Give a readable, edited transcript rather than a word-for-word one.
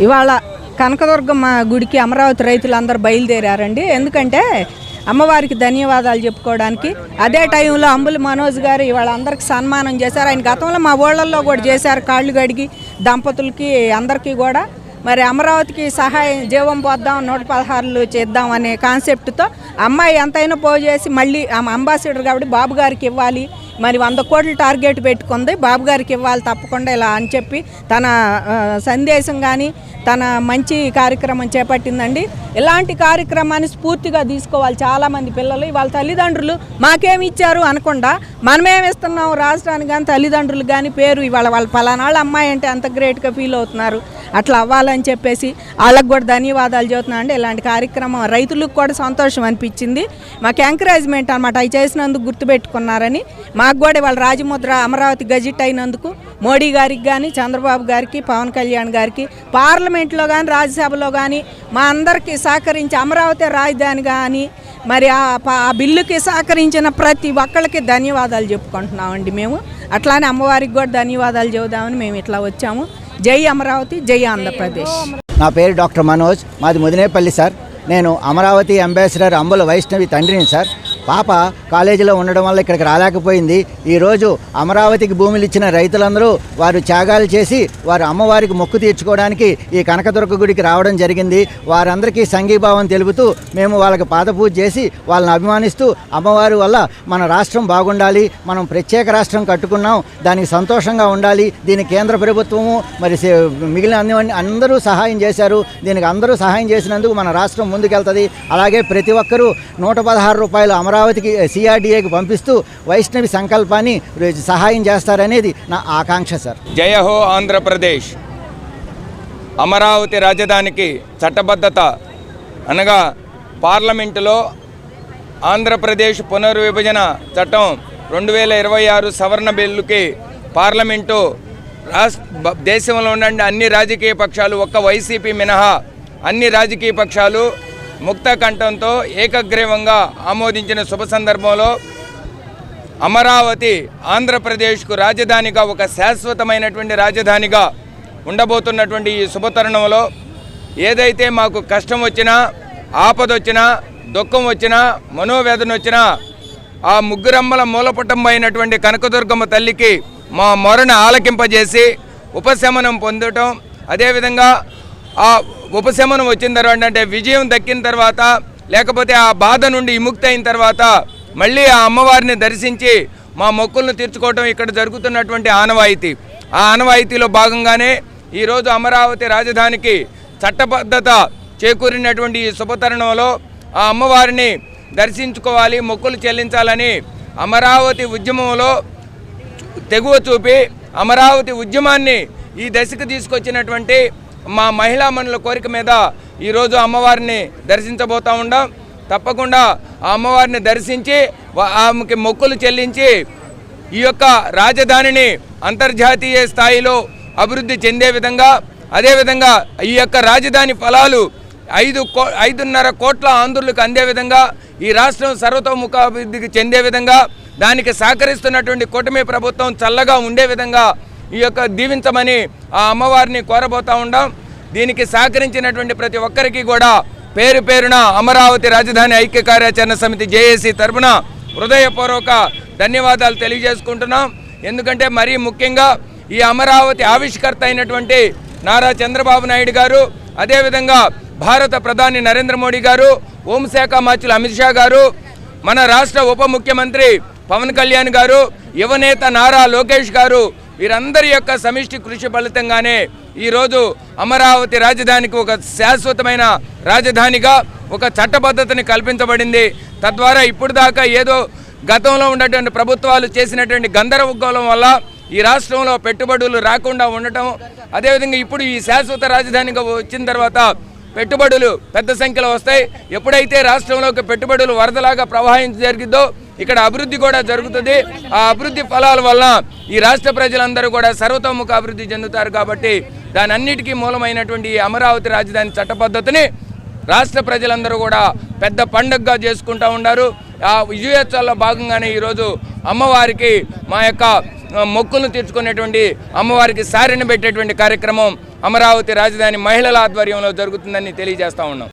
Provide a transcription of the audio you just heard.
ఇవాళ కనకదుర్గమ్మ గుడికి అమరావతి రైతులందరూ బయలుదేరారండి. ఎందుకంటే అమ్మవారికి ధన్యవాదాలు చెప్పుకోవడానికి. అదే టైంలో అంబులి మనోజ్ గారు ఇవాళ అందరికి సన్మానం చేశారు. ఆయన గతంలో మా ఊళ్ళల్లో కూడా చేశారు, కాళ్ళు కడిగి దంపతులకి అందరికీ కూడా. మరి అమరావతికి సహాయం జీవం పోద్దాం, 116 చేద్దాం అనే కాన్సెప్ట్తో అమ్మాయి ఎంతైనా పోజేసి మళ్ళీ అంబాసిడర్ కాబట్టి బాబు గారికి ఇవ్వాలి, మరి 100 కోట్లు టార్గెట్ పెట్టుకుంది, బాబు గారికి ఇవ్వాలి తప్పకుండా ఇలా అని చెప్పి తన సందేశం కానీ తన మంచి కార్యక్రమం చేపట్టిందండి. ఇలాంటి కార్యక్రమాన్ని స్ఫూర్తిగా తీసుకోవాలి చాలామంది పిల్లలు. వాళ్ళ తల్లిదండ్రులు మాకేమి ఇచ్చారు అనకుండా మనమేమి ఇస్తున్నాం రాష్ట్రానికి కానీ తల్లిదండ్రులు కానీ పేరు ఇవాళ వాళ్ళ పలానాళ్ళ అమ్మాయి అంటే అంత గ్రేట్గా ఫీల్ అవుతున్నారు. అట్లా అవ్వాలని చెప్పేసి వాళ్ళకు కూడా ధన్యవాదాలు చెబుతున్నాను అండి. ఇలాంటి కార్యక్రమం రైతులకు కూడా సంతోషం అనిపించింది, మాకు ఎంకరేజ్మెంట్ అనమాట. అవి చేసినందుకు గుర్తుపెట్టుకున్నారని మాకు కూడా వాళ్ళ రాజముద్ర అమరావతి గజెట్ అయినందుకు మోడీ గారికి కానీ చంద్రబాబు గారికి పవన్ కళ్యాణ్ గారికి పార్లమెంట్లో కానీ రాజ్యసభలో కానీ మా అందరికీ సహకరించి అమరావతి రాజధాని కానీ మరి ఆ బిల్లుకి సహకరించిన ప్రతి ఒక్కళ్ళకి ధన్యవాదాలు చెప్పుకుంటున్నామండి మేము. అట్లానే అమ్మవారికి కూడా ధన్యవాదాలు చెబుదామని మేము ఇట్లా వచ్చాము. జై అమరావతి, జై ఆంధ్రప్రదేశ్. నా పేరు డాక్టర్ మనోజ్, మాది ముదినేపల్లి సార్. నేను అమరావతి అంబాసిడర్ అంబుల వైష్ణవి తండ్రిని సార్. పాప కాలేజీలో ఉండడం వల్ల ఇక్కడికి రాలేకపోయింది. ఈరోజు అమరావతికి భూములు ఇచ్చిన రైతులందరూ వారు త్యాగాలు చేసి వారు అమ్మవారికి మొక్కు తీర్చుకోవడానికి ఈ కనకదుర్గ గుడికి రావడం జరిగింది. వారందరికీ సంఘీభావం తెలుపుతూ మేము వాళ్ళకి పాదపూజ చేసి వాళ్ళని అభిమానిస్తూ అమ్మవారి వల్ల మన రాష్ట్రం బాగుండాలి, మనం ప్రత్యేక రాష్ట్రం కట్టుకున్నాం, దానికి సంతోషంగా ఉండాలి. దీనికి కేంద్ర ప్రభుత్వము మరి మిగిలిన అందరూ సహాయం చేశారు. దీనికి అందరూ సహాయం చేసినందుకు మన రాష్ట్రం ముందుకెళ్తుంది. అలాగే ప్రతి ఒక్కరూ 116 రూపాయలు అమరావతికి సిఆర్డీఏకి పంపిస్తూ వైష్ణవి సంకల్పాన్ని సహాయం చేస్తారనేది నా ఆకాంక్ష సార్. జయ హో ఆంధ్రప్రదేశ్. అమరావతి రాజధానికి చట్టబద్ధత అనగా పార్లమెంటులో ఆంధ్రప్రదేశ్ పునర్విభజన చట్టం 2026 సవరణ బిల్లుకి పార్లమెంటు దేశంలో ఉన్న అన్ని రాజకీయ పక్షాలు ఒక్క వైసీపీ మినహా అన్ని రాజకీయ పక్షాలు ముక్త కంఠంతో ఏకగ్రీవంగా ఆమోదించిన శుభ సందర్భంలో అమరావతి ఆంధ్రప్రదేశ్కు రాజధానిగా ఒక శాశ్వతమైనటువంటి రాజధానిగా ఉండబోతున్నటువంటి ఈ శుభతరుణంలో ఏదైతే మాకు కష్టం వచ్చినా, ఆపదొచ్చినా, దుఃఖం వచ్చినా, మనోవేదన వచ్చినా ఆ ముగ్గురమ్మల మూలపటం అయినటువంటి కనకదుర్గమ్మ తల్లికి మా మొరను ఆలకింపజేసి ఉపశమనం పొందటం, అదేవిధంగా ఆ ఉపశమనం వచ్చిన తర్వాత అంటే విజయం దక్కిన తర్వాత లేకపోతే ఆ బాధ నుండి విముక్తి అయిన తర్వాత మళ్ళీ ఆ అమ్మవారిని దర్శించి మా మొక్కులను తీర్చుకోవటం ఇక్కడ జరుగుతున్నటువంటి ఆనవాయితీ. ఆ ఆనవాయితీలో భాగంగానే ఈరోజు అమరావతి రాజధానికి చట్టబద్ధత చేకూరినటువంటి ఈ శుభతరుణంలో ఆ అమ్మవారిని దర్శించుకోవాలి, మొక్కులు చెల్లించాలని అమరావతి ఉద్యమంలో తెగువ చూపి అమరావతి ఉద్యమాన్ని ఈ దశకు తీసుకొచ్చినటువంటి మా మహిళా మనుల కోరిక మీద ఈరోజు అమ్మవారిని దర్శించబోతూ ఉన్నాం. తప్పకుండా ఆ అమ్మవారిని దర్శించి ఆమెకి మొక్కులు చెల్లించి ఈ యొక్క రాజధానిని అంతర్జాతీయ స్థాయిలో అభివృద్ధి చెందే విధంగా, అదేవిధంగా ఈ యొక్క రాజధాని ఫలాలు 5.5 కోట్ల ఆంధ్రులకు అందే విధంగా, ఈ రాష్ట్రం సర్వతోముఖాభివృద్ధికి చెందే విధంగా, దానికి సహకరిస్తున్నటువంటి కూటమి ప్రభుత్వం చల్లగా ఉండే విధంగా ఈ యొక్క దీవించమని ఆ అమ్మవారిని కోరబోతూ ఉన్నాం. దీనికి సహకరించినటువంటి ప్రతి ఒక్కరికి కూడా పేరు పేరున అమరావతి రాజధాని ఐక్య కార్యాచరణ సమితి జేఏసీ తరఫున హృదయపూర్వక ధన్యవాదాలు తెలియజేసుకుంటున్నాం. ఎందుకంటే మరీ ముఖ్యంగా ఈ అమరావతి ఆవిష్కర్త అయినటువంటి నారా చంద్రబాబు నాయుడు గారు, అదేవిధంగా భారత ప్రధాని నరేంద్ర మోడీ గారు, హోంశాఖ మంత్రులు అమిత్ షా గారు, మన రాష్ట్ర ఉప ముఖ్యమంత్రి పవన్ కళ్యాణ్ గారు, యువనేత నారా లోకేష్ గారు, వీరందరి యొక్క సమిష్టి కృషి ఫలితంగానే ఈరోజు అమరావతి రాజధానికి ఒక శాశ్వతమైన రాజధానిగా ఒక చట్టబద్ధతని కల్పించబడింది. తద్వారా ఇప్పుడు దాకా ఏదో గతంలో ఉన్నటువంటి ప్రభుత్వాలు చేసినటువంటి గందరగోళం వల్ల ఈ రాష్ట్రంలో పెట్టుబడులు రాకుండా ఉండటం, అదేవిధంగా ఇప్పుడు ఈ శాశ్వత రాజధానిగా వచ్చిన తర్వాత పెట్టుబడులు పెద్ద సంఖ్యలో వస్తాయి. ఎప్పుడైతే రాష్ట్రంలోకి పెట్టుబడులు వరదలాగా ప్రవాహం జరిగిద్దో ఇక్కడ అభివృద్ధి కూడా జరుగుతుంది. ఆ అభివృద్ధి ఫలాల వల్ల ఈ రాష్ట్ర ప్రజలందరూ కూడా సర్వతోముఖ అభివృద్ధి చెందుతారు. కాబట్టి దాని అన్నిటికీ మూలమైనటువంటి ఈ అమరావతి రాజధాని చట్టబద్ధతని రాష్ట్ర ప్రజలందరూ కూడా పెద్ద పండుగగా చేసుకుంటూ ఉన్నారు. ఆ విజయోత్సవాల్లో భాగంగానే ఈరోజు అమ్మవారికి మా యొక్క మొక్కులను తీర్చుకునేటువంటి అమ్మవారికి సారిని పెట్టేటువంటి కార్యక్రమం అమరావతి రాజధాని మహిళల ఆధ్వర్యంలో జరుగుతుందని తెలియజేస్తా ఉన్నాం.